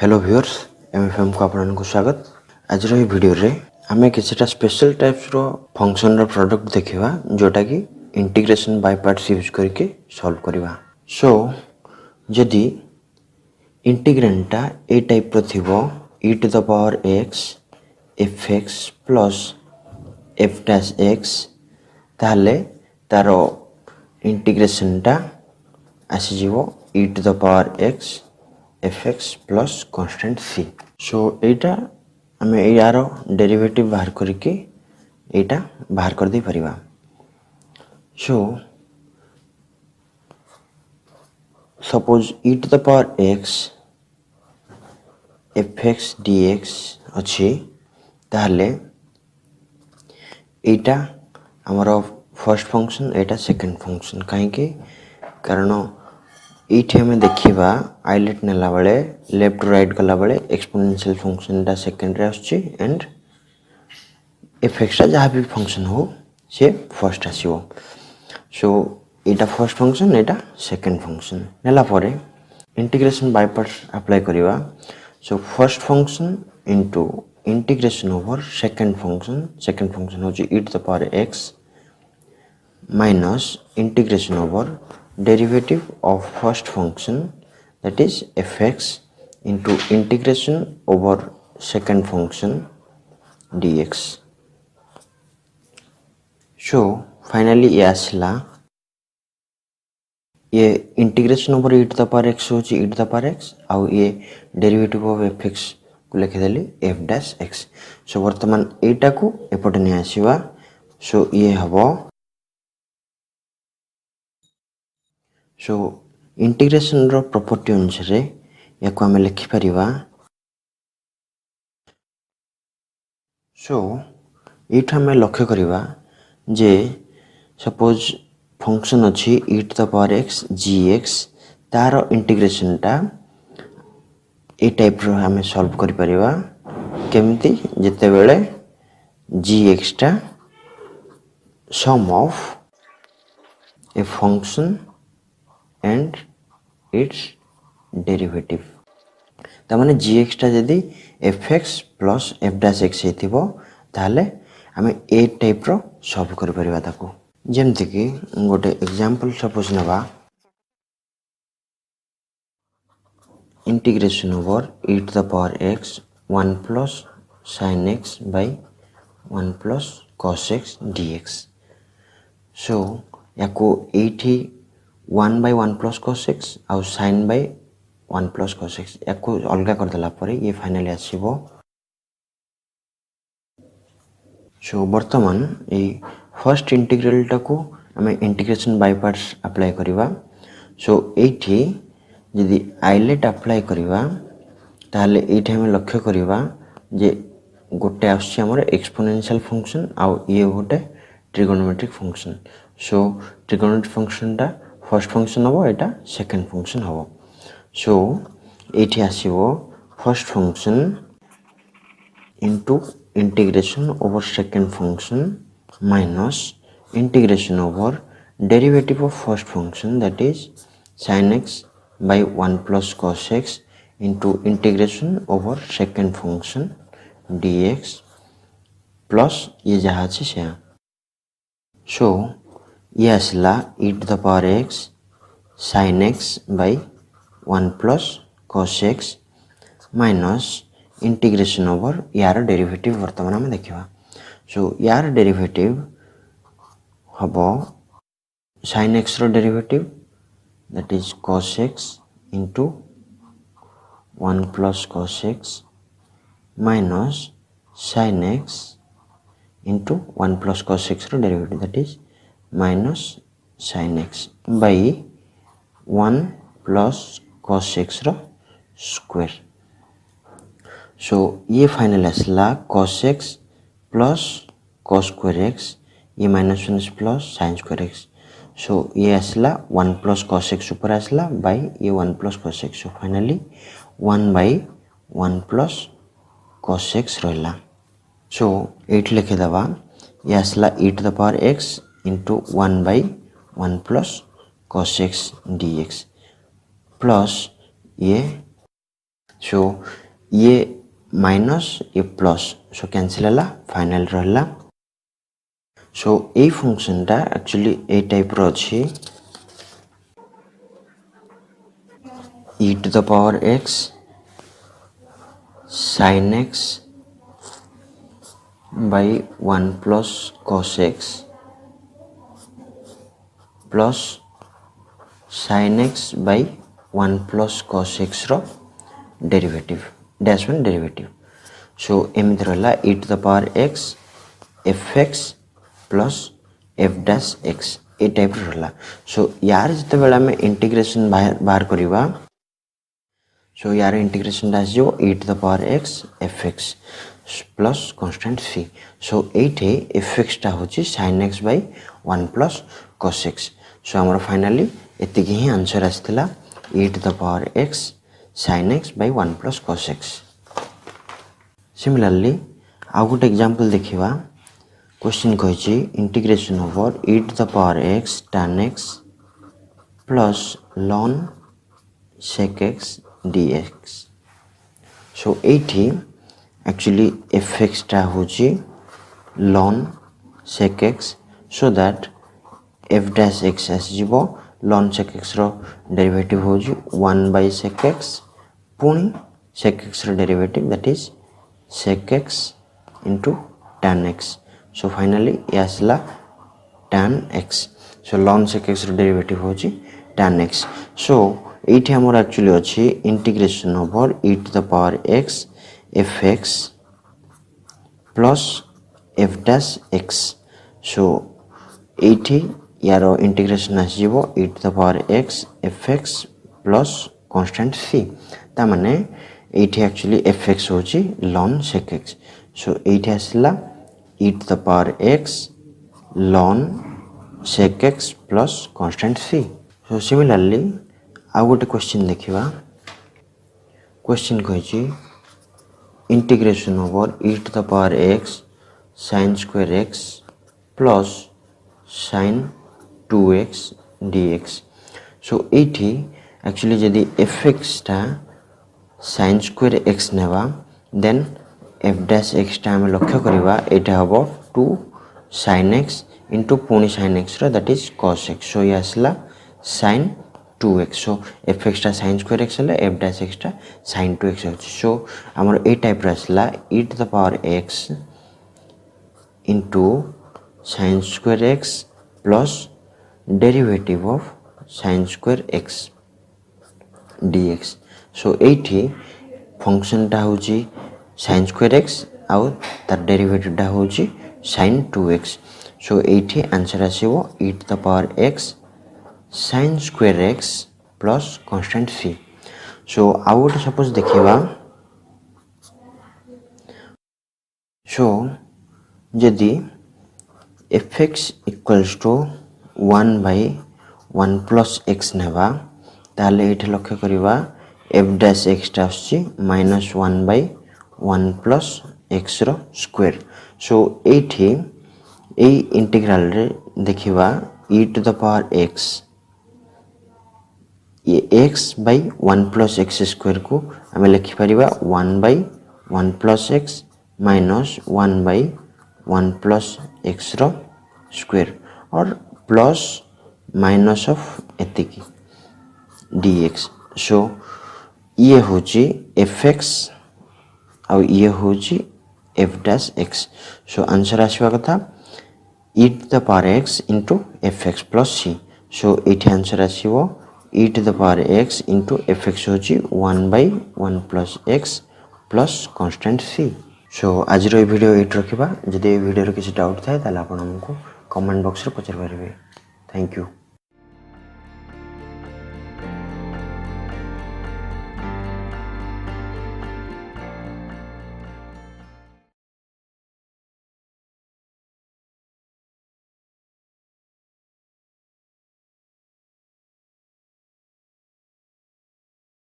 Hello viewers MFM को आपको स्वागत। आज वीडियो रे आमे किछटा स्पेशल टाइप्स रो फंक्शन रो प्रोडक्ट देखिबा जोटा कि इंटीग्रेशन बाय पार्ट्स यूज करके सॉल्व करबा। सो जदि इंटीग्रेंडटा ए टाइप रो थिबो e to the power x fx plus f dash x ताले तारो इंटीग्रेशनटा आसी जीवो e to the power x fx plus constant c। So एटा हमें यार डेरिवेटिव बाहर करके एटा बाहर कर दे परिबा। So suppose e to the power x fx dx अच्छी ताले एटा हमारा फर्स्ट फंक्शन एटा सेकंड फंक्शन कहीं के कारण एठी हमें देखिबा आइलेट नेला बेले लेफ्ट राइट गला बेले एक्सपोनेंशियल फंक्शन दा सेकंड रे आछी एंड fx टा जहा भी फंक्शन हो से फर्स्ट आसीबो। सो एटा फर्स्ट फंक्शन एटा सेकंड फंक्शन नेला परे इंटीग्रेशन बाय पार्ट्स अप्लाई करिवा। So first function into integration over second function हो e to the power x minus integration over derivative of first function that is fx into integration over second function dx. So finally ये आसला ये integration over e to the power x हो e to the power x आउ ये derivative of fx को लिखि देली f dash x। So वर्तमान एटा को एपटे नै आसीबा। सो ये हबो सो इंटीग्रेशन रो प्रॉपर्टी अनुसार याको आमे लिखि परिबा। सो एठा हमें लक्ष्य करिबा जे सपोज फंक्शन अछि e to the power x gx तारो इंटीग्रेशन टा ए टाइप रो हमें सॉल्व करि परिबा केमति जते बेले gx टा sum of a function and its derivative तामाने gx टा यदि fx plus f dash x हेतिबो ताले हमें ए टाइप रो सॉल्व कर परिबा ताको। जेमति कि गोटे एग्जांपल सपोज नबा integration over e to the power x 1 plus sin x by 1 plus cos x dx। सो याको एठी 1 by 1 plus cos x और sin by 1 plus cos x याको अलगा कर देला परे ये फाइनली आसीबो। सो वर्तमान ए फर्स्ट इंटीग्रल टाको हमें इंटीग्रेशन बाय पार्ट्स अप्लाई करिवा। सो एठी यदि आइलेट अप्लाई करिवा ताले एठी हमें लक्ष्य करिवा जे गोटे आसी हमर एक्सपोनेंशियल फंक्शन आउ ये गोटे trigonometric function. So trigonometric function टा फर्स्ट फंक्शन हबो एटा सेकंड फंक्शन हबो। सो एठी आसीबो first function into integration over second function minus integration over derivative of first function that is sin x by 1 plus cos x into integration over second function dx plus ये जहाँ अच्छी से। सो ये आसला e to the power x sin x by 1 plus cos x minus integration over यार derivative वर्तमान में देखिबा। सो यार डेरिवेटिव हबो sin x रो derivative that is cos x into 1 plus cos x minus sin x into 1 plus cos x रो derivative that is minus sin x by 1 plus cos x रो स्क्वायर। सो ये फाइनल आसला cos x plus cos square x ये minus 1 plus sin square x। सो ये आसला 1 plus cos x ऊपर आसला by ये 1 plus cos x। So finally 1 by 1 plus cos x रहला। सो एट लिखे दबा ये आसला e to the power x into 1 by 1 plus cos x dx plus ये सो ये माइनस ये प्लस सो कैंसिल है फाइनल रहा सो ये फंक्शन टा एक्चुअली ए टाइप रो अछि e to the power x sin x by 1 plus cos x plus sin x by 1 plus cos x रो derivative dash one derivative सो एमती रहा e to the power x fx plus f dash x A type रहा सो यार जिते बेला में integration बाहर करवा so यार इंटीग्रेशन डैश जो e to the power x fx plus constant c so एठे fx टा होची sin x by 1 plus cos x सो हमर फाइनली एति ही answer आस्थिला e to the power x sin x by 1 plus cos x similarly आउ गोटे example देखिवा question कहिछि integration over e to the power x tan x plus ln sec x dx सो एठी actually fx टा होची ln sec x so that f dash x as जीवो ln sec x रो derivative होची 1 by sec x पुणी sec x रो derivative that is sec x into tan x so finally यासला tan x so ln sec x रो derivative होची tan x so एठी हमर एक्चुअली अछि integration over e to the power x fx plus f dash x so एठी यारो integration आस जीवो e to the power x fx plus constant c ता माने एठी एक्चुअली fx होची ln sec x so एठी आसला e to the power x ln sec x plus constant c so similarly आउ गोटे क्वेश्चन देखिवा क्वेश्चन कहिछि integration over e to the power x sin square x plus sin 2x dx so एठी actually जदी fx टा sin square x नेवा then f dash x टा हम लक्ष्य करबा एटा हबो 2 sin x into पुणी sin x रो that is cos x so यासला sin 2x so fx टा sin square x हले f dash x टा sin 2x so हमर ए टाइप रसला e to the power x into sin square x plus derivative of sin square x dx so एठी function टा होची sin square x आउ तार डेरिवेटिव टा होची sin 2x so एठी answer आसीबो e to the power x sin square x plus constant c so out suppose देखिबा so यदि fx equals to 1 by 1 plus x नेबा ताले एठी लक्ष्य करिवा f dash x टा आछि minus 1 by 1 plus x रो स्क्वायर so एठी ए इंटीग्रल रे देखिवा e to the power x ये x by 1 plus x square को हमें लिखि परिबा 1 by 1 plus x minus 1 by 1 plus x रो स्क्वायर और प्लस माइनस ऑफ एतिकी dx सो ये होची fx और ये होची f dash x सो आंसर आसीबा कथा e to the power x into fx plus c सो एठी answer आसीबो e to the power x into fx होची 1 by 1 plus x plus constant c सो आज रो वीडियो एट रखिबा जदि वीडियो रो किसी डाउट थाए ताला आपण हमको कमेंट बॉक्स रे पचर पारिबे थैंक यू।